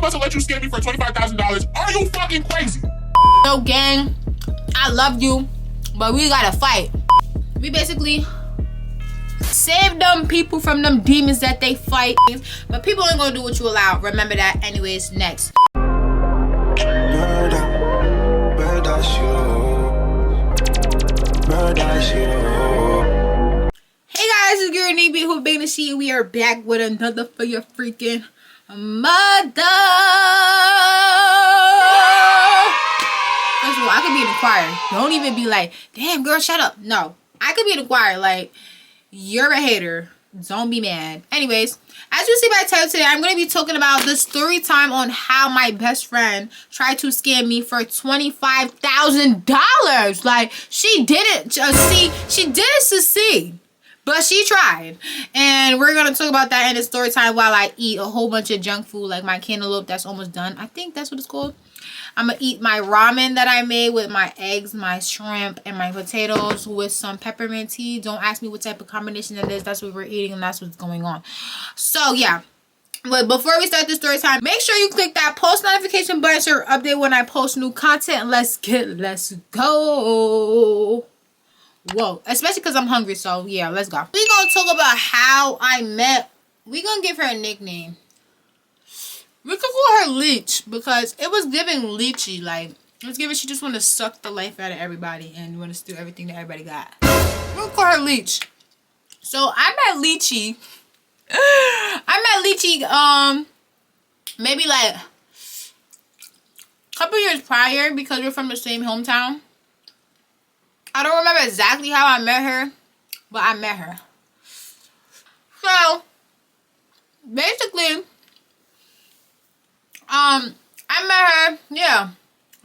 about to let you scam me for $25,000. Are you fucking crazy? Yo, gang, I love you, but we gotta fight. We basically save them people from them demons that they fight. But people ain't gonna do what you allow. Remember that. Anyways, next. Hey guys, it's your Uniquebrattt who being to see you. We are back with another for your freaking mother. First of all, I could be in the choir. Don't even be like, damn girl, shut up. No, I could be in the choir. Like, you're a hater. Don't be mad. Anyways, as you see by the title today, I'm going to be talking about the story time on how my best friend tried to scam me for $25,000. Like, she didn't she didn't succeed, but she tried. And we're going to talk about that in the story time while I eat a whole bunch of junk food, like my cantaloupe that's almost done. I think that's what it's called. I'm going to eat my ramen that I made with my eggs, my shrimp, and my potatoes with some peppermint tea. Don't ask me what type of combination that is. That's what we're eating, and that's what's going on. So, yeah. But before we start the story time, make sure you click that post notification button so you're updated when I post new content. Let's go. Whoa. Especially because I'm hungry, so yeah, let's go. We're going to talk about how I met. We're going to give her a nickname. We could call her Leech because it was giving leechy. Like, it was giving she just want to suck the life out of everybody and want to steal everything that everybody got. We're going to call her Leech. So, I met Leechy. Maybe like a couple years prior because we're from the same hometown. I don't remember exactly how I met her, but I met her. So, basically, I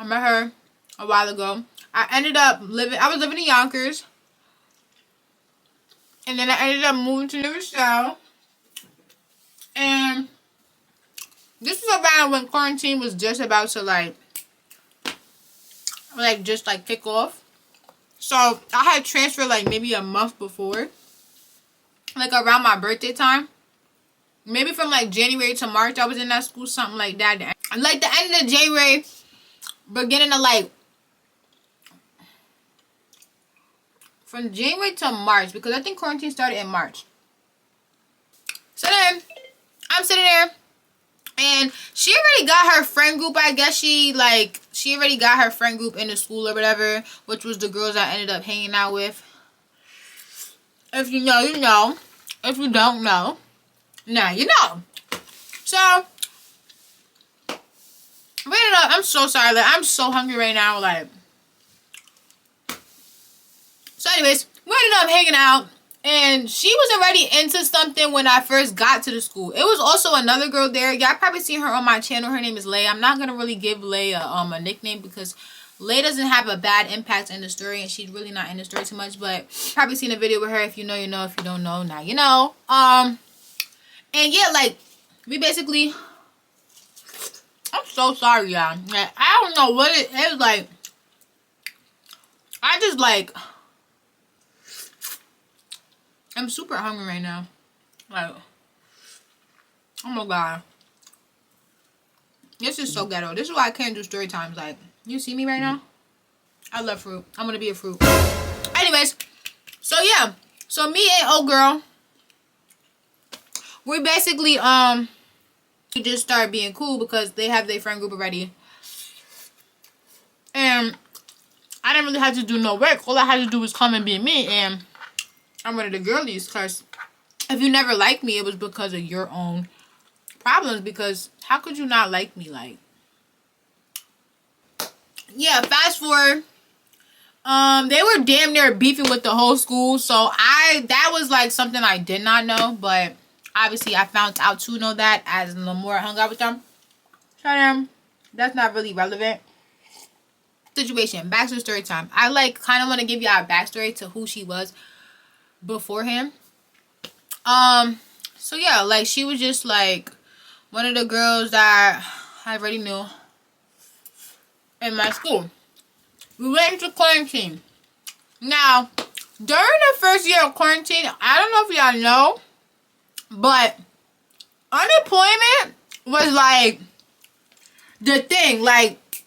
met her a while ago. I was living in Yonkers. And then I ended up moving to New Rochelle. And this was around when quarantine was just about to just kick off. So I had transferred like maybe a month before. Like around my birthday time. Maybe from like January to March I was in that school, something like that. Like the end of January, beginning of from January to March, because I think quarantine started in March. So then I'm sitting there and she already got her friend group. I guess she already got her friend group in the school or whatever, which was the girls I ended up hanging out with. If you know, you know. If you don't know, now you know. So I'm so sorry. Like, I'm so hungry right now. Like, so anyways, we ended up hanging out. And she was already into something when I first got to the school. It was also another girl there. Y'all probably seen her on my channel. Her name is Lay. I'm not going to really give Lay a nickname because Lay doesn't have a bad impact in the story. And she's really not in the story too much. But probably seen a video with her. If you know, you know. If you don't know, now you know. And yeah, like, we basically... I'm so sorry, y'all. Like, I don't know what it is. Like, I just like... I'm super hungry right now. Like, oh my god. This is so ghetto. This is why I can't do story times. Like, you see me right now? I love fruit. I'm gonna be a fruit. Anyways, so yeah. So me and old girl, we basically, we just started being cool because they have their friend group already. And I didn't really have to do no work. All I had to do was come and be me. And I'm one of the girlies, because if you never liked me, it was because of your own problems. Because how could you not like me? Like, yeah, fast forward. They were damn near beefing with the whole school. So that was like something I did not know. But obviously I found out to know that as the more I hung out with them. So that's not really relevant. Situation. Back to the story time. I kind of want to give y'all a backstory to who she was beforehand. So yeah, like, she was just like one of the girls that I already knew in my school. We went into quarantine. Now, during the first year of quarantine, I don't know if y'all know, but unemployment was like the thing. Like,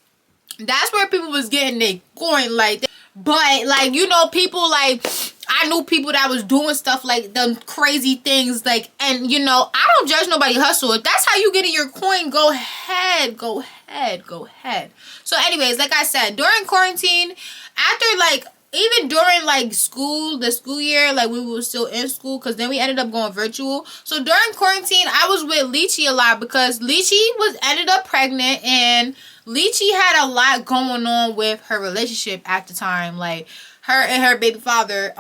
that's where people was getting their coin. Like, but like, you know, people like, I knew people that was doing stuff like them crazy things, like, and you know, I don't judge nobody hustle. If that's how you get your coin, go ahead, go ahead, go ahead. So anyways, like I said, during quarantine, after like, even during like school, the school year, like we were still in school, because then we ended up going virtual. So during quarantine, I was with Lychee a lot because Lychee ended up pregnant, and Lychee had a lot going on with her relationship at the time. Like, her and her baby father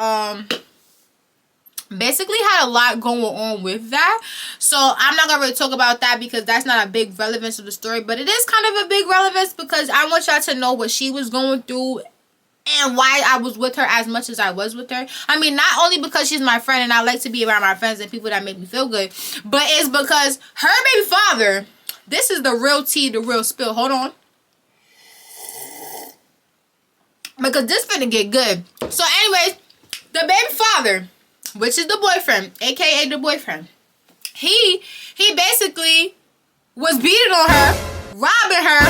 basically had a lot going on with that. So I'm not gonna really talk about that because that's not a big relevance of the story, but it is kind of a big relevance because I want y'all to know what she was going through and why I was with her as much as I was with her. I mean, not only because she's my friend and I like to be around my friends and people that make me feel good, but it's because her baby father, this is the real tea, the real spill. Hold on. Because this finna get good. So anyways, the baby father, which is the boyfriend, aka the boyfriend, he basically was beating on her, robbing her,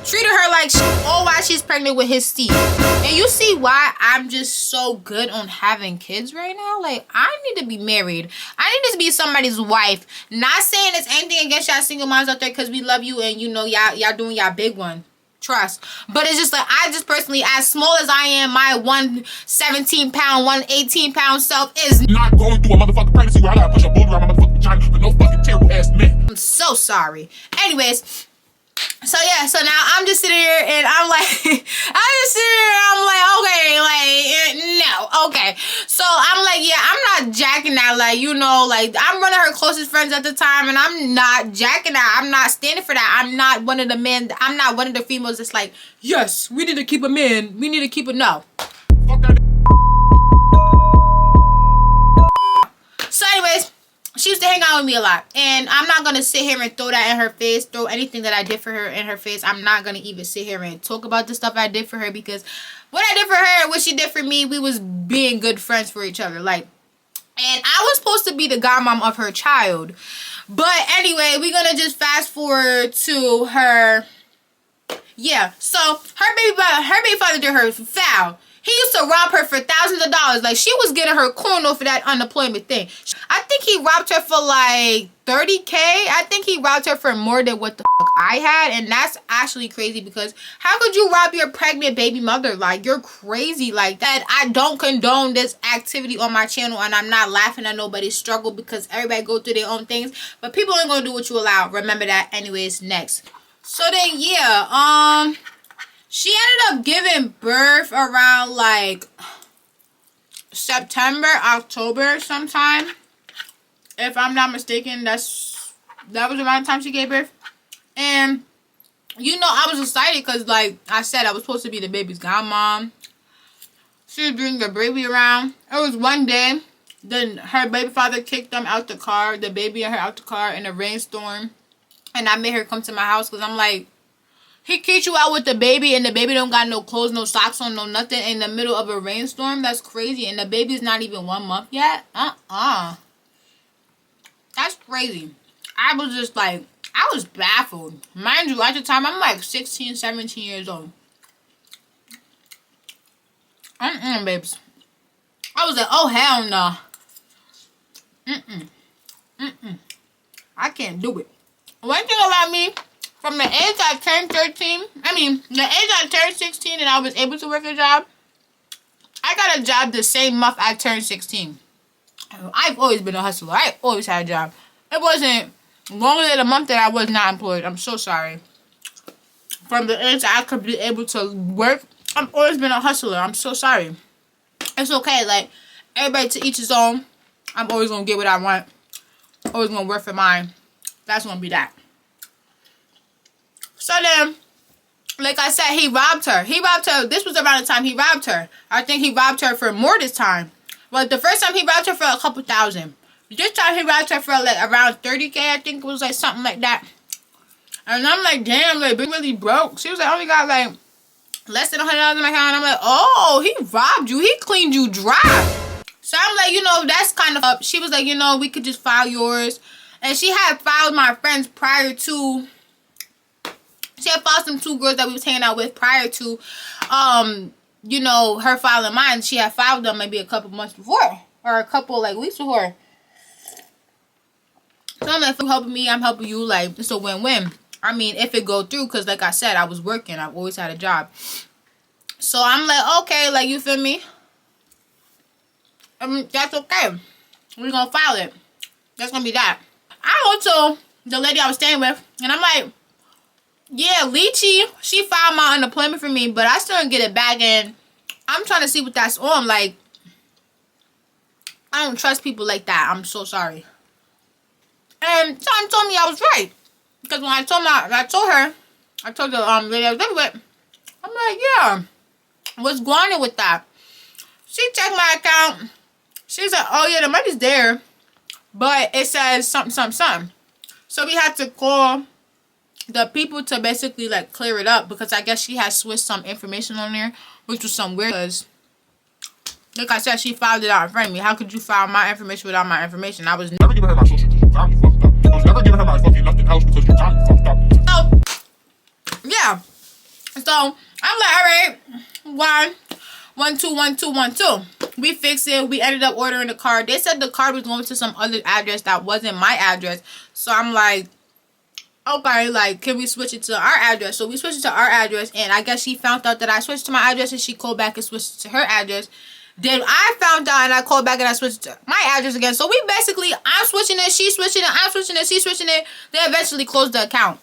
treated her like shit, all while she's pregnant with his seed. And you see why I'm just so good on having kids right now? Like, I need to be married. I need to be somebody's wife. Not saying it's anything against y'all single moms out there, because we love you and you know y'all doing y'all big one. Trust. But it's just like, I just personally, as small as I am, my 117 pound, 118 pound self is not going through a motherfucking pregnancy where I gotta push a boulder around my motherfucking vagina with no fucking terrible ass man. I'm so sorry. Anyways, so yeah, so now I'm just sitting here and I'm like, I'm like, okay, like, no, okay. So I'm like, yeah, I'm not jacking that, like, you know, like, I'm one of her closest friends at the time, and I'm not jacking that. I'm not standing for that. I'm not one of the men, I'm not one of the females that's like, yes, we need to keep a man, we need to keep a, no. Fuck that. So anyways, she used to hang out with me a lot, and I'm not gonna sit here and throw that in her face, throw anything that I did for her in her face. I'm not gonna even sit here and talk about the stuff I did for her, because what I did for her and what she did for me, we was being good friends for each other. Like, and I was supposed to be the godmom of her child. But anyway, we're gonna just fast forward to her. Yeah, so her baby father did her foul. He used to rob her for thousands of dollars. Like, she was getting her coin off of that unemployment thing. I think he robbed her for like 30K. I think he robbed her for more than what the fuck I had. And that's actually crazy, because how could you rob your pregnant baby mother? Like, you're crazy like that. I don't condone this activity on my channel, and I'm not laughing at nobody's struggle, because everybody go through their own things. But people ain't gonna do what you allow. Remember that. Anyways, next. So then, yeah, she ended up giving birth around like September, October sometime. If I'm not mistaken, that was around the time she gave birth. And, you know, I was excited because, like I said, I was supposed to be the baby's godmom. She was bringing the baby around. It was one day, then her baby father kicked them out the car, the baby and her out the car in a rainstorm. And I made her come to my house because I'm like, he kicked you out with the baby, and the baby don't got no clothes, no socks on, no nothing, in the middle of a rainstorm? That's crazy. And the baby's not even 1 month yet? That's crazy. I was just like, I was baffled. Mind you, at the time, I'm like 16, 17 years old. Babes. I was like, oh, hell no. I can't do it. One thing about me, from the age I turned 13, the age I turned 16 and I was able to work a job, I got a job the same month I turned 16. I've always been a hustler. I always had a job. It wasn't longer than a month that I was not employed. I'm so sorry. From the age I could be able to work, I've always been a hustler. I'm so sorry. It's okay. Like, everybody to each his own. I'm always going to get what I want. Always going to work for mine. That's going to be that. So then, like I said, he robbed her. This was around the time he robbed her. I think he robbed her for more this time. Well, the first time he robbed her for a couple thousand. This time he robbed her for like around 30K. I think it was like something like that. And I'm like, damn, like, been really broke. She was like, I only got like less than $100 in my account. And I'm like, oh, he robbed you. He cleaned you dry. So I'm like, you know, that's kind of up. She was like, you know, we could just file yours. And she had filed my friends prior to She had followed some 2 girls that we was hanging out with prior to, you know, her following mine. She had followed them maybe a couple months before, or a couple like weeks before. So I'm like, if you're helping me, I'm helping you. Like, it's a win-win. I mean, if it go through, because like I said, I was working. I've always had a job. So I'm like, okay, like, you feel me? I mean, that's okay. We're gonna file it. That's gonna be that. I go to the lady I was staying with, and I'm like, yeah, Lychee, she filed my unemployment for me, but I still didn't get it back, and I'm trying to see what that's on. Like, I don't trust people like that. I'm so sorry. And someone told me I was right. Because when I told the lady I was living with, I'm like, yeah, what's going on with that? She checked my account. She's like, oh yeah, the money's there, but it says something, something, something. So we had to call the people to basically like clear it up, because I guess she had switched some information on there, which was some weird. Because like I said, she filed it out in front of me. How could you file my information without my information? I was Never giving her my social because you got me fucked up. I was never giving her my fucking left in house because you got me fucked up. so yeah. So I'm like, alright, 1-2-1-2-1-2. We fixed it. We ended up ordering the card. They said the card was going to some other address that wasn't my address. So I'm like, okay, like, can we switch it to our address? So we switched it to our address, and I guess she found out that I switched to my address, and she called back and switched to her address. Then I found out, and I called back, and I switched to my address again. So we basically, I'm switching it, she's switching it, I'm switching it, she's switching it. They eventually closed the account.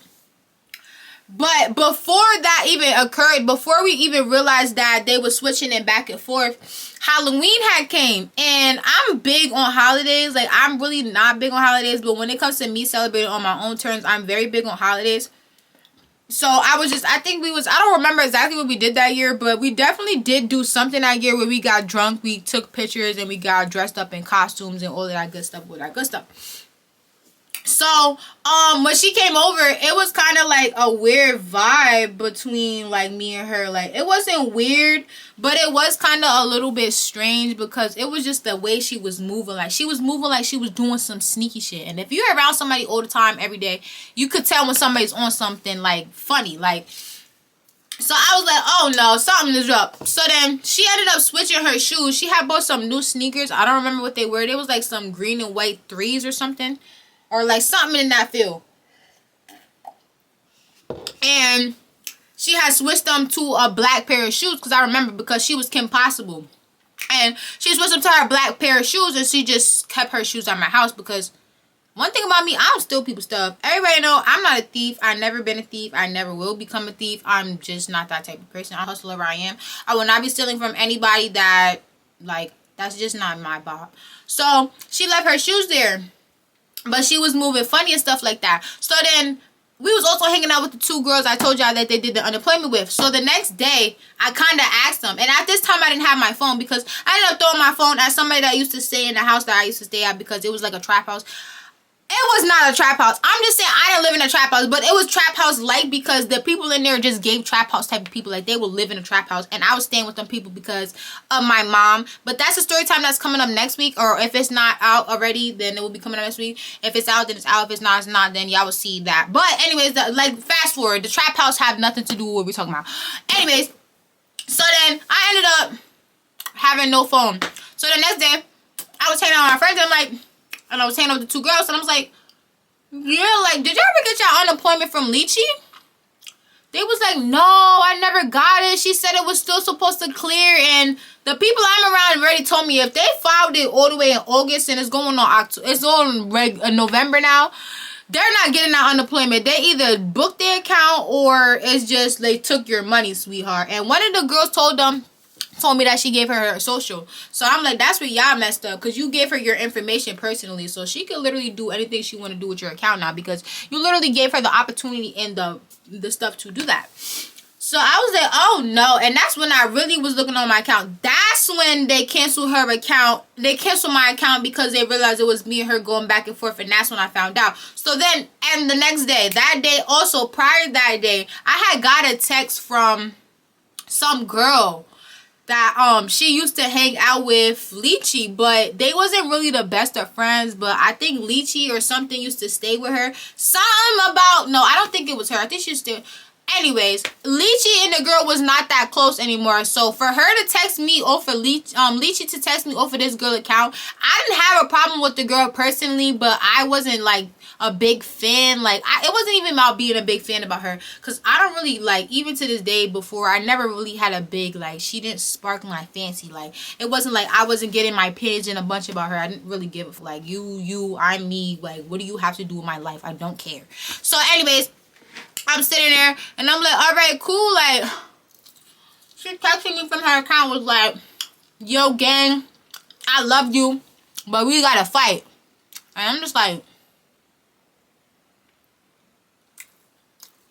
But before that even occurred, before we even realized that they were switching it back and forth, Halloween had came. And I'm big on holidays. Like, I'm really not big on holidays. But when it comes to me celebrating on my own terms, I'm very big on holidays. So I don't remember exactly what we did that year. But we definitely did do something that year where we got drunk. We took pictures and we got dressed up in costumes and all of that good stuff with that good stuff. So, when she came over, it was kind of like a weird vibe between, like, me and her. Like, it wasn't weird, but it was kind of a little bit strange because it was just the way she was moving. Like, she was moving like she was doing some sneaky shit. And if you're around somebody all the time, every day, you could tell when somebody's on something, like, funny. Like, so I was like, oh, no, something is up. So then she ended up switching her shoes. She had bought some new sneakers. I don't remember what they were. They was, like, some green and white 3s or something. Or like something in that field. And she had switched them to a black pair of shoes. Because I remember, because she was Kim Possible. And she switched them to her black pair of shoes. And she just kept her shoes at my house. Because one thing about me, I don't steal people's stuff. Everybody know I'm not a thief. I've never been a thief. I never will become a thief. I'm just not that type of person. I hustle wherever I am. I will not be stealing from anybody that, like, that's just not my vibe. So she left her shoes there. But she was moving funny and stuff like that. So then we was also hanging out with the 2 girls I told y'all that they did the unemployment with. So the next day, I kind of asked them. And at this time, I didn't have my phone because I ended up throwing my phone at somebody that used to stay in the house that I used to stay at because it was like a trap house. It was not a trap house. I'm just saying I didn't live in a trap house, but it was trap house like because the people in there just gave trap house type of people. Like, they would live in a trap house, and I was staying with them people because of my mom. But that's a story time that's coming up next week, or if it's not out already, then it will be coming up next week. If it's out, then it's out. If it's not, then y'all will see that. But anyways, like, fast forward, the trap house have nothing to do with what we're talking about. Anyways, so then I ended up having no phone. So the next day, I was hanging out with my friends, and I was hanging out with the 2 girls, and I was like, yeah, like, did y'all ever get your unemployment from Lychee? They was like, no, I never got it. She said it was still supposed to clear, and the people I'm around already told me if they filed it all the way in August and it's going on November now, they're not getting that unemployment. They either booked their account or it's just they took your money, sweetheart. And one of the girls told me that she gave her social. So I'm like, that's where y'all messed up, because you gave her your information personally, so she can literally do anything she want to do with your account now, because you literally gave her the opportunity and the stuff to do that. So I was like, oh no. And that's when I really was looking on my account. That's when they canceled her account. They canceled my account because they realized it was me and her going back and forth, and that's when I found out. So then, and the next day, that day also, prior to that day, I had got a text from some girl that she used to hang out with Lychee, but they wasn't really the best of friends. But I think Lychee or something used to stay with her. Something about, no, I don't think it was her. I think she used to, Anyways, Lychee and the girl was not that close anymore. So for her to text me off of Lychee to text me off of this girl account, I didn't have a problem with the girl personally, but I wasn't like a big fan. Like it wasn't even about being a big fan about her, because I don't really like, even to this day, before I never really had a big like, she didn't spark my fancy. Like it wasn't like I wasn't getting my page in a bunch about her. I didn't really give a fuck. Like I'm me. Like what do you have to do with my life? I don't care. So anyways, I'm sitting there and I'm like, all right, cool. Like, she texting me from her account, was like, yo, gang, I love you, but we gotta fight. And I'm just like,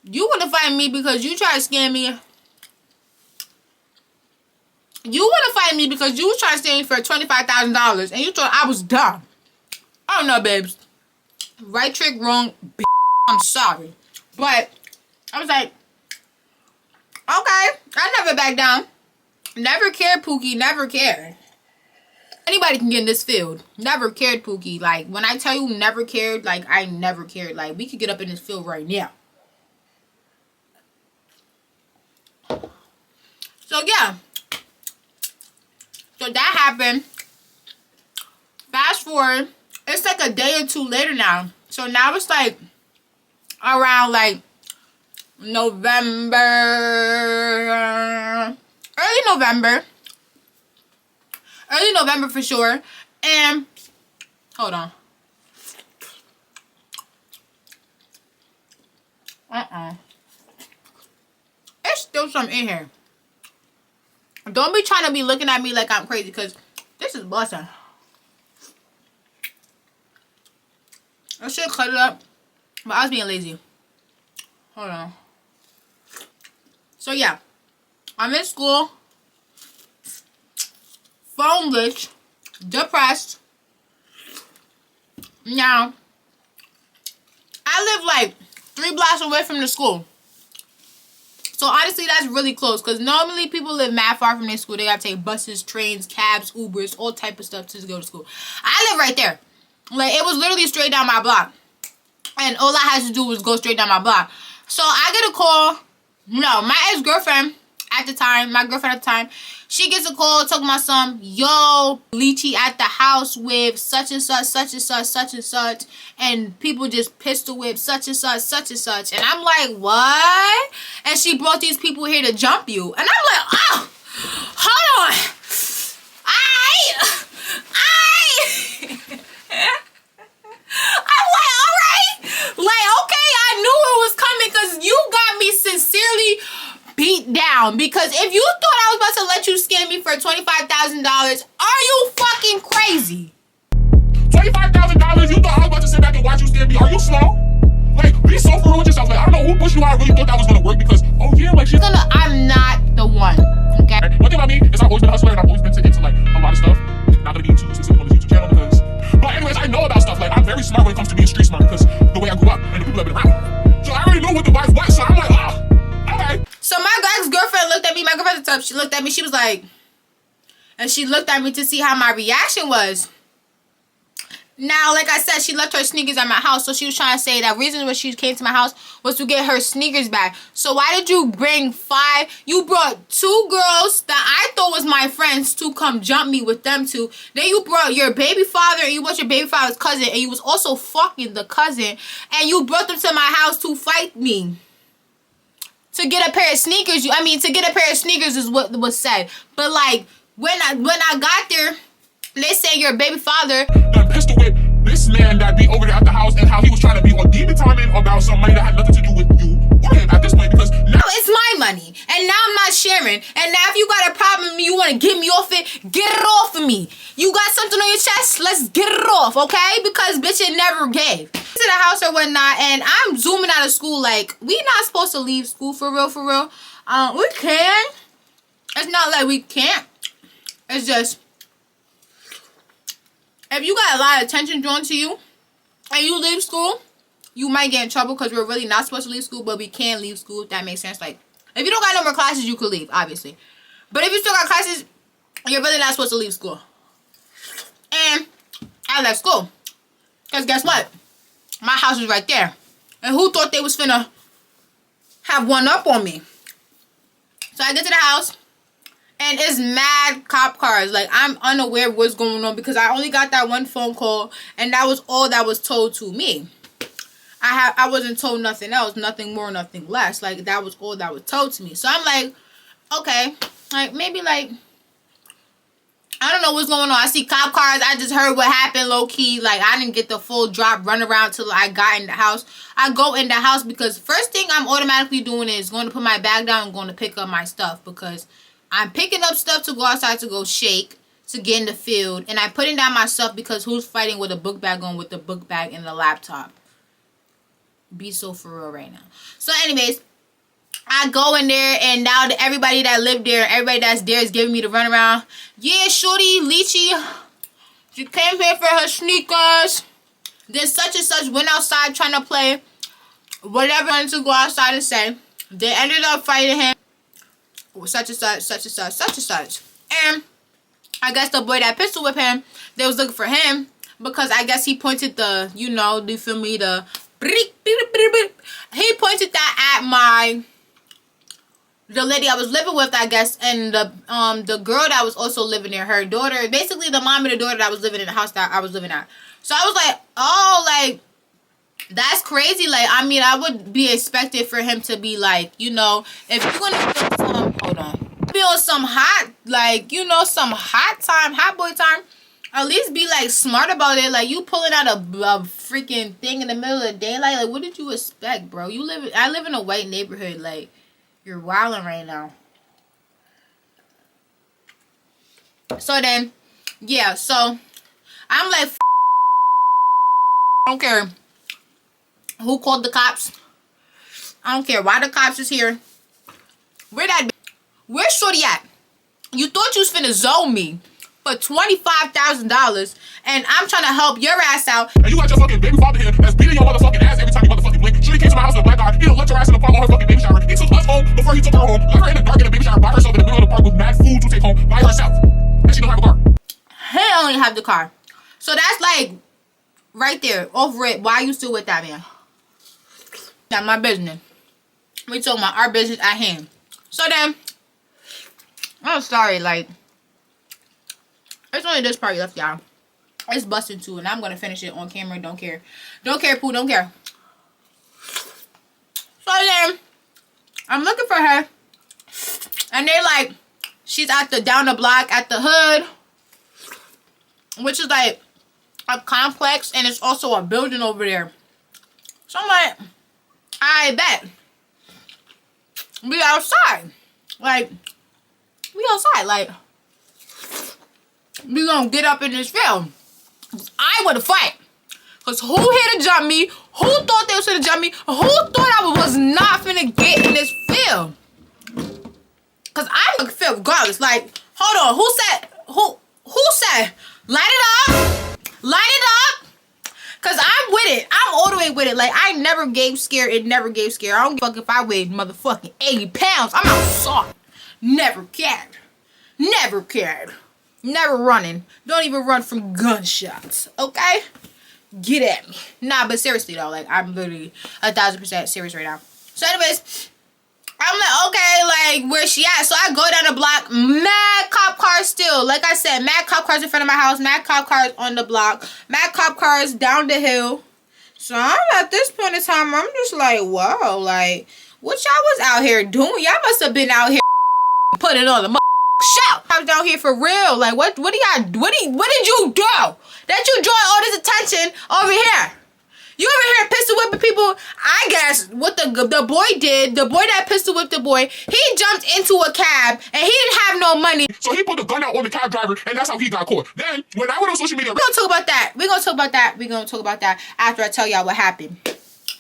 you wanna fight me because you try to scam me? You wanna fight me because you was trying to scam me for $25,000 and you thought I was dumb? I don't know, babes. Right trick, wrong, bitch. I'm sorry. But I was like, okay, I never back down. Never cared, Pookie, never cared. Anybody can get in this field. Never cared, Pookie. Like, when I tell you never cared, like, I never cared. Like, we could get up in this field right now. So, yeah. So, that happened. Fast forward. It's like a day or two later now. So, now it's like around, like, November, early November for sure. And hold on, there's still some in here. Don't be trying to be looking at me like I'm crazy, because this is busting. I should cut it up, but I was being lazy. Hold on. So yeah, I'm in school, phoneless, depressed. Now, I live like 3 blocks away from the school. So honestly, that's really close, because normally people live mad far from their school. They gotta take buses, trains, cabs, Ubers, all type of stuff to go to school. I live right there. Like, it was literally straight down my block. And all I had to do was go straight down my block. So I get a call. No, my ex-girlfriend at the time, she gets a call talking about some, yo, Lychee at the house with such and such, such and such, such and such, and people just pistol whip such and such, such and such. And I'm like, what? And she brought these people here to jump you. And I'm like, oh, hold on. I'm like, all right. Like, okay, I knew it was coming, because you got me sincerely beat down. Because if you thought I was about to let you scam me for $25,000, are you fucking crazy? $25,000? You thought I was about to sit back and watch you scam me? Are you slow? Like, be so for real with yourself. Like, I don't know who pushed you out. I really thought that was gonna work, because, oh yeah, like she's gonna. I'm not the one. Okay. One thing about me is I've always been a hustler, and I've always been into like a lot of stuff. Not gonna be too specific on this YouTube channel, because. But anyways, I know about stuff. Like, I'm very smart when it comes to being street smart, because the way I grew up and the people I've been around. So I already know what the vibes was. So I'm like, oh, okay. So my ex-girlfriend looked at me. My girlfriend's tough. She looked at me. She was like, and she looked at me to see how my reaction was. Now, like I said, she left her sneakers at my house. So she was trying to say that reason why she came to my house was to get her sneakers back. So why did you bring 5? You brought 2 girls that I thought was my friends to come jump me with them 2. Then you brought your baby father, and you brought your baby father's cousin, and you was also fucking the cousin. And you brought them to my house to fight me. To get a pair of sneakers. To get a pair of sneakers is what was said. But like, when I got there, they say your baby father done pistol whip this man that be over there at the house, and how he was trying to be on determined about some money that had nothing to do with you or him at this point, because now it's my money, and now I'm not sharing. And now if you got a problem with me, you want to get me off it, get it off of me. You got something on your chest, let's get it off, okay? Because bitch, it never gave. To the house or whatnot, and I'm zooming out of school. Like, we not supposed to leave school for real. We can. It's not like we can't. It's just, if you got a lot of attention drawn to you and you leave school, you might get in trouble, because we're really not supposed to leave school, but we can leave school, if that makes sense. Like, if you don't got no more classes, you could leave, obviously. But if you still got classes, you're really not supposed to leave school. And I left school, because guess what? My house was right there. And who thought they was finna have one up on me. So I get to the house, and it's mad cop cars. Like, I'm unaware of what's going on because I only got that one phone call, and that was all that was told to me. I wasn't told nothing else, nothing more, nothing less. Like, that was all that was told to me. So I'm like, okay, like, maybe, like, I don't know what's going on. I see cop cars. I just heard what happened low-key. Like, I didn't get the full drop run around till I got in the house. I go in the house because first thing I'm automatically doing is going to put my bag down and going to pick up my stuff because I'm picking up stuff to go outside to go shake, to get in the field. And I'm putting down my stuff because who's fighting with a book bag on with the book bag and the laptop? Be so for real right now. So anyways, I go in there, and now everybody that lived there, everybody that's there is giving me the runaround. Yeah, shorty, Lychee, she came here for her sneakers. Then such and such went outside trying to play whatever wanted to go outside and say. They ended up fighting him with such and such, such and such, such and such. And I guess the boy that pistol whipped him, they was looking for him because I guess he pointed the, you know, do you feel me, the he pointed that at the lady I was living with, I guess, and the girl that was also living there, her daughter, basically the mom and the daughter that was living in the house that I was living at. So I was like, oh, like, that's crazy. Like, I mean, I would be expected for him to be like, you know, if you're gonna be on some, hold on, be on some hot, like, you know, some hot time, hot boy time, at least be, like, smart about it. Like, you pulling out a freaking thing in the middle of the daylight. Like, what did you expect, bro? I live in a white neighborhood. Like, you're wilding right now. So then, yeah. So, I'm like, I don't care who called the cops. I don't care why the cops is here. Where's shorty at? You thought you was finna zone me for $25,000, and I'm trying to help your ass out. And you got your fucking baby father here that's beating your motherfucking ass every time you motherfucking blink. She came to my house with a black eye. He done let your ass in the park on her fucking baby shower. He took us home before he took her home. Left her in the dark in the baby shower by herself in the middle of the park with mad food to take home by herself. And she don't have a car. He only have the car. So that's like right there, over it. Why you still with that man? Not my business. We talking about our business at hand. So then, I'm sorry, like, it's only this part left, y'all. It's busting too, and I'm gonna finish it on camera. Don't care. Don't care, Pooh. Don't care. So then, I'm looking for her, and they're like, she's at the down the block at the hood, which is like a complex, and it's also a building over there. So I'm like, I bet we outside, like we outside, like we gonna get up in this film. I wanna fight. Cause who here to jump me? Who thought they was gonna jump me? Who thought I was not finna get in this film? Cause I'm gonna feel regardless. Like, hold on, who said light it up? Light it up? Cause I'm with it. I'm all the way with it. Like, I never gave scare. It never gave scare. I don't give a fuck if I weighed motherfucking 80 pounds. I'm outside. Never cared. Never cared. Never running. Don't even run from gunshots. Okay? Get at me. Nah, but seriously though, like, I'm literally 1,000% serious right now. So anyways, I'm like, okay, like, where's she at? So I go down the block, mad cop cars still. Like I said, mad cop cars in front of my house, mad cop cars on the block, mad cop cars down the hill. So I'm at this point in time, I'm just like, whoa, like, what y'all was out here doing? Y'all must have been out here putting on the shout. I was down here for real. Like, what did you do that you draw all this attention over here? You over here pistol whipping people. I guess what the boy did, the boy that pistol whipped the boy, he jumped into a cab and he didn't have no money. So he put the gun out on the cab driver, and that's how he got caught. Then, when I went on social media... We're gonna talk about that. We're gonna talk about that after I tell y'all what happened.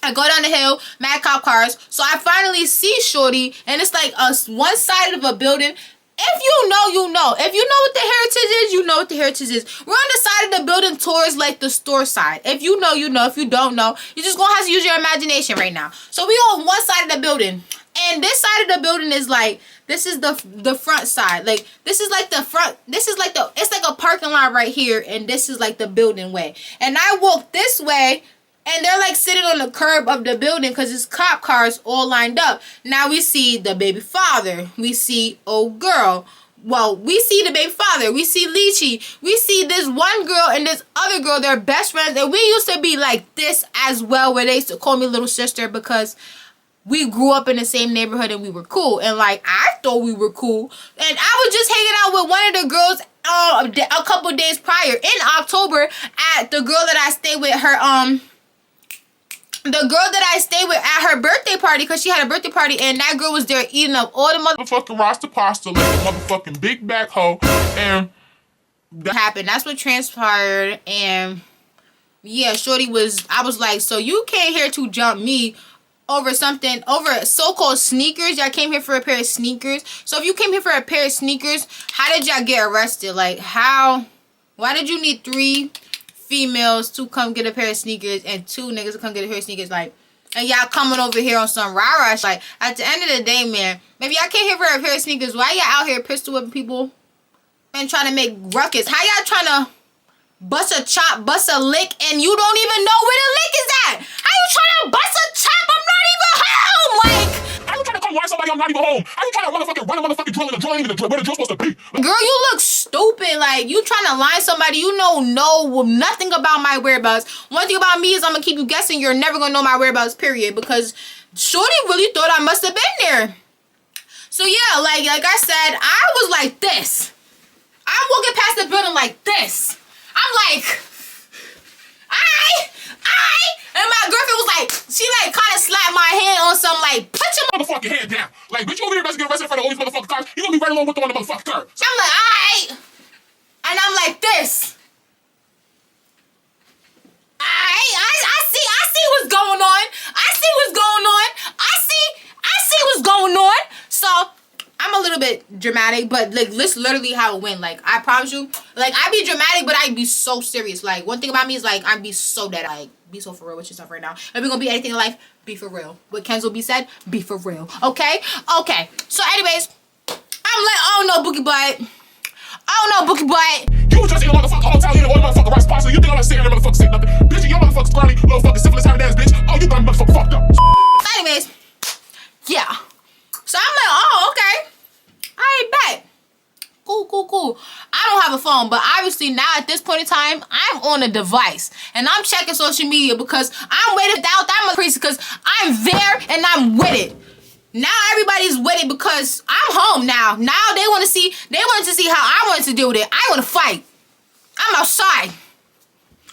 I go down the hill, mad cop cars. So I finally see shorty, and it's like one side of a building. If you know, you know. If you know what the heritage is, you know what the heritage is. We're on the side of the building towards, like, the store side. If you know, you know. If you don't know, you're just gonna have to use your imagination right now. So we on one side of the building. And this side of the building is, like, this is the front side. Like, this is, like, the front. This is, like, it's like a parking lot right here. And this is, like, the building way. And I walk this way And they're like sitting on the curb of the building because it's cop cars all lined up. Now we see the baby father. We see old girl. Well, we see the baby father. We see Lychee. We see this one girl and this other girl. They're best friends. And we used to be like this as well, where they used to call me little sister because we grew up in the same neighborhood and we were cool. And like, I thought we were cool. And I was just hanging out with one of the girls a couple days prior in October at the girl that I stayed with her, the girl that I stayed with at her birthday party, because she had a birthday party, and that girl was there eating up all the motherfucking roster pasta like a motherfucking big back hoe, and that happened. That's what transpired, and yeah, shorty was, I was like, so you came here to jump me over something, over so-called sneakers. Y'all came here for a pair of sneakers. So if you came here for a pair of sneakers, how did y'all get arrested? Like, how, why did you need 3 females to come get a pair of sneakers and 2 niggas to come get a pair of sneakers? Like, and y'all coming over here on some rah-rah. Like, at the end of the day, man, maybe y'all came here for a pair of sneakers. Why y'all out here pistol whipping people and trying to make ruckus? How y'all trying to bust a chop, bust a lick, and you don't even know where the lick is at? How you trying to bust a chop? I'm not even home. Like, how you trying to come line somebody I'm not even home? How you trying to run a motherfucking drill in the drill ain't even where the drill's supposed to be? Girl, you look stupid. Like, you trying to lie somebody. You know nothing about my whereabouts. One thing about me is I'm gonna keep you guessing. You're never gonna know my whereabouts, period. Because shorty really thought I must have been there. So yeah, like I said, I was like this. I'm walking past the building like this. I'm like, and my girlfriend was like, she like kind of slapped my hand on some, like, put your motherfucking head down. Like, bitch, you over here about to get arrested in front of all these motherfucking cars. You gonna be right along with them on the motherfucking curb. So I'm like, and I'm like this. I see what's going on. I see what's going on. I see what's going on. So I'm a little bit dramatic, but like, this literally how it went. Like, I promise you, like, I be dramatic, but I be so serious. Like, one thing about me is like, I be so dead. Like, be so for real with yourself right now. If you're gonna be anything in life, be for real. What Kenzo be said, be for real. Okay? Okay. So anyways, I'm like, oh no, Bookie Butt. Oh no, Bookie Butt. You was just in a motherfucking hotel eating all the motherfucking rice pasta. You think I'm gonna sit here and motherfucking say nothing? Bitch, your motherfucking squirrely little fucking syphilis having ass bitch. Oh, you got me motherfucking fucked up. Anyways, yeah. So I'm like, oh, okay. I bet. Cool. I don't have a phone, but obviously now at this point in time, I'm on a device and I'm checking social media because I'm with it without that much priest, because I'm there and I'm with it. Now everybody's with it because I'm home now. Now they wanted to see how I wanted to deal with it. I want to fight. I'm outside.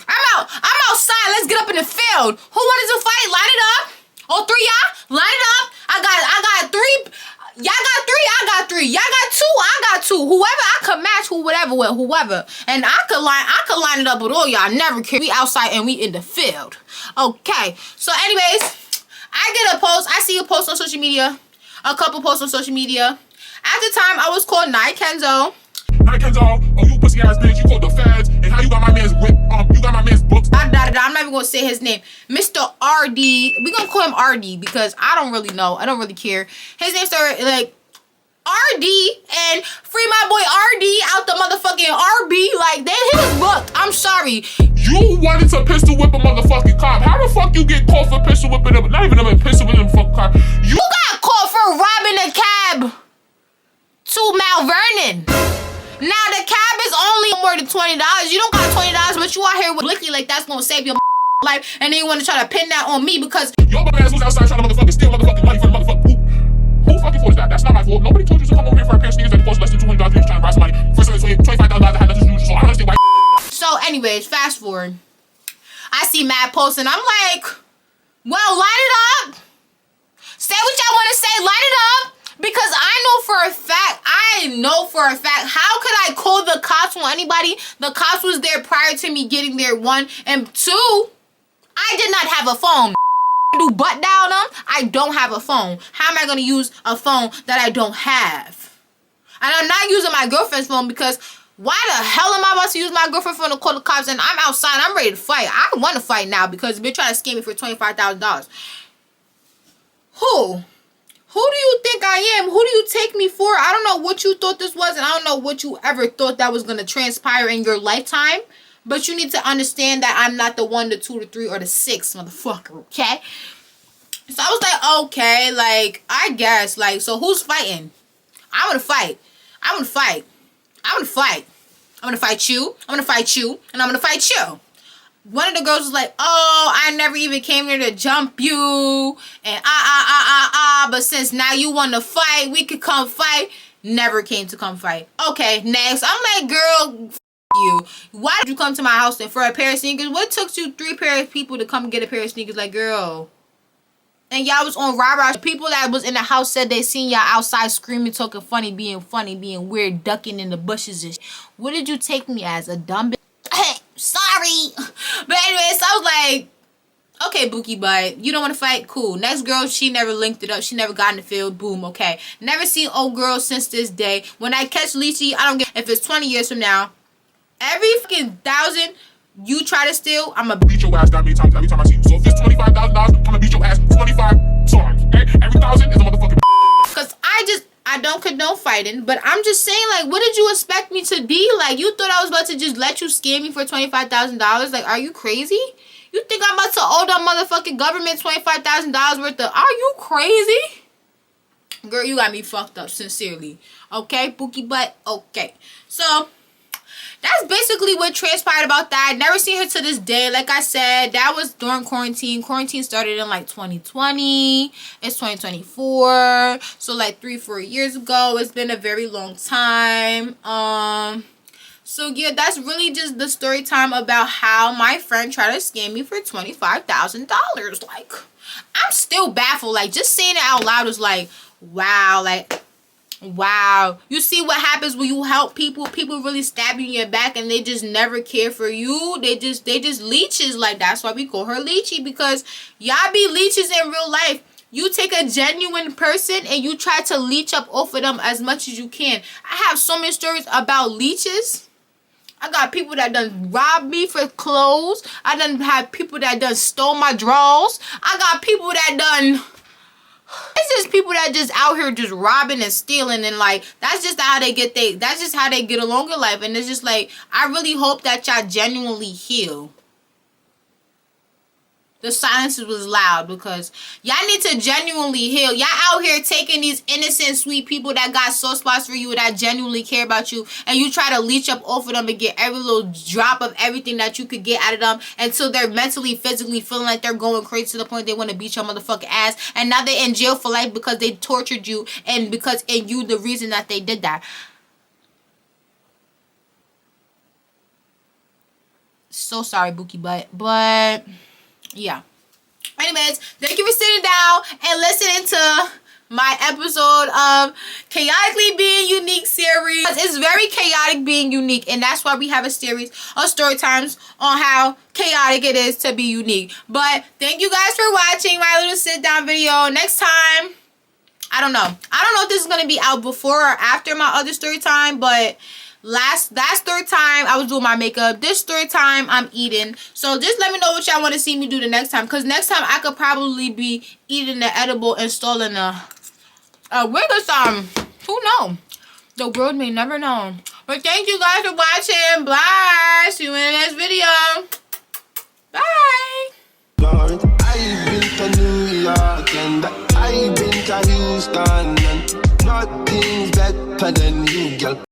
I'm outside. Let's get up in the field. Who wanted to fight? Line it up. All 3 y'all, line it up. I got 3. Y'all got 3, I got 3. Y'all got 2, I got 2. Whoever, I could match whatever with whoever. And I could line it up with all y'all. Never care. We outside and we in the field. Okay. So anyways, I get a post. I see a post on social media. A couple posts on social media. At the time, I was called Night Kenzo. Night Kenzo, oh, you pussy ass bitch. You called the feds. And how you got my man's whip? You got my man's books. I'm not even going to say his name. Mr. RD. We're going to call him RD because I don't really know. I don't really care. His name started like RD and free my boy RD out the motherfucking RB. Like, he was booked. I'm sorry. You wanted to pistol whip a motherfucking cop. How the fuck you get caught for pistol whipping him? Not even a pistol whipping a fucking cop. You got caught for robbing a cab to Mount Vernon. Now the cab is only more than $20. You don't got $20, but you out here with Blicky like that's gonna save your life, and then you want to try to pin that on me because your bum ass was outside trying to motherfucking steal motherfucking money from the motherfucking who fucking fault is that? That's not my fault. Nobody told you to come over here for a pair of sneakers that cost less than $200. You're trying to buy somebody for $25,000 that had nothing to do. So I don't understand why. So anyways, fast forward. I see Matt posting. I'm like, well, line it up. Say what y'all want to say. Line it up. Because I know for a fact, how could I call the cops on anybody? The cops was there prior to me getting there, 1. And 2, I did not have a phone. Do butt down them. I don't have a phone. How am I going to use a phone that I don't have? And I'm not using my girlfriend's phone because why the hell am I about to use my girlfriend's phone to call the cops and I'm outside? I'm ready to fight. I want to fight now because they're trying to scam me for $25,000. Who do you think I am? Who do you take me for? I don't know what you thought this was, and I don't know what you ever thought that was going to transpire in your lifetime. But you need to understand that I'm not the 1, the 2, the 3, or the 6, motherfucker, okay? So I was like, okay, like, I guess, like, so who's fighting? I want to fight. I want to fight. I want to fight. I'm going to fight you. I'm going to fight you. And I'm going to fight you. One of the girls was like, oh, I never even came here to jump you. And but since now you want to fight, we could come fight. Never came to come fight. Okay, next. I'm like, girl, you. Why did you come to my house then for a pair of sneakers? What took you 3 pairs of people to come get a pair of sneakers? Like, girl. And y'all was on rah-rah. People that was in the house said they seen y'all outside screaming, talking funny, being weird, ducking in the bushes and what did you take me as? A dumb bitch? Sorry. But anyways, I was like, okay, Bookie, but you don't want to fight? Cool. Next girl, she never linked it up. She never got in the field. Boom, okay. Never seen old girl since this day. When I catch Lychee, I don't get if it's 20 years from now. Every fucking 1,000 you try to steal, I'm gonna beat your ass that many times every time I see you. So if it's $25,000, I'm gonna beat your ass 25 times. Okay? Every 1,000 is a motherfucking. Cause I don't condone fighting, but I'm just saying, like, what did you expect me to be? Like, you thought I was about to just let you scam me for $25,000? Like, are you crazy? You think I'm about to owe the motherfucking government $25,000 worth of? Are you crazy? Girl, you got me fucked up, sincerely. Okay, Bookie butt. Okay, so that's basically what transpired about that. Never seen her to this day. Like I said, that was during quarantine. Quarantine started in like 2020. It's 2024. So like 3-4 years ago. It's been a very long time. So yeah, that's really just the story time about how my friend tried to scam me for $25,000. Like, I'm still baffled. Like, just saying it out loud is like, wow, like, wow. You see what happens when you help people? People really stab you in your back and they just never care for you. They just leeches. Like, that's why we call her Lychee, because y'all be leeches in real life. You take a genuine person and you try to leech up off of them as much as you can. I have so many stories about leeches. I got people that done robbed me for clothes. I done had people that done stole my drawers. I got people that done... It's just people that just out here just robbing and stealing, and like that's just how they get that's just how they get along in life. And it's just like, I really hope that y'all genuinely heal. The silence was loud because y'all need to genuinely heal. Y'all out here taking these innocent, sweet people that got soft spots for you, that genuinely care about you, and you try to leech up off of them and get every little drop of everything that you could get out of them until they're mentally, physically feeling like they're going crazy to the point they want to beat your motherfucking ass. And now they're in jail for life because they tortured you and because in you the reason that they did that. So sorry, Bookie butt, but... yeah. Anyways, thank you for sitting down and listening to my episode of Chaotically Being Unique series. It's very chaotic being unique, and that's why we have a series of story times on how chaotic it is to be unique. But thank you guys for watching my little sit down video. Next time, I don't know if this is going to be out before or after my other story time, but that story time I was doing my makeup. This story time I'm eating. So just let me know what y'all want to see me do the next time, because next time I could probably be eating the edible and stalling a wig or something. Who knows? The world may never know. But thank you guys for watching. Bye. See you in the next video. Bye. Lord, I've been to New York and I've been to Houston, and nothing's better than you, girl.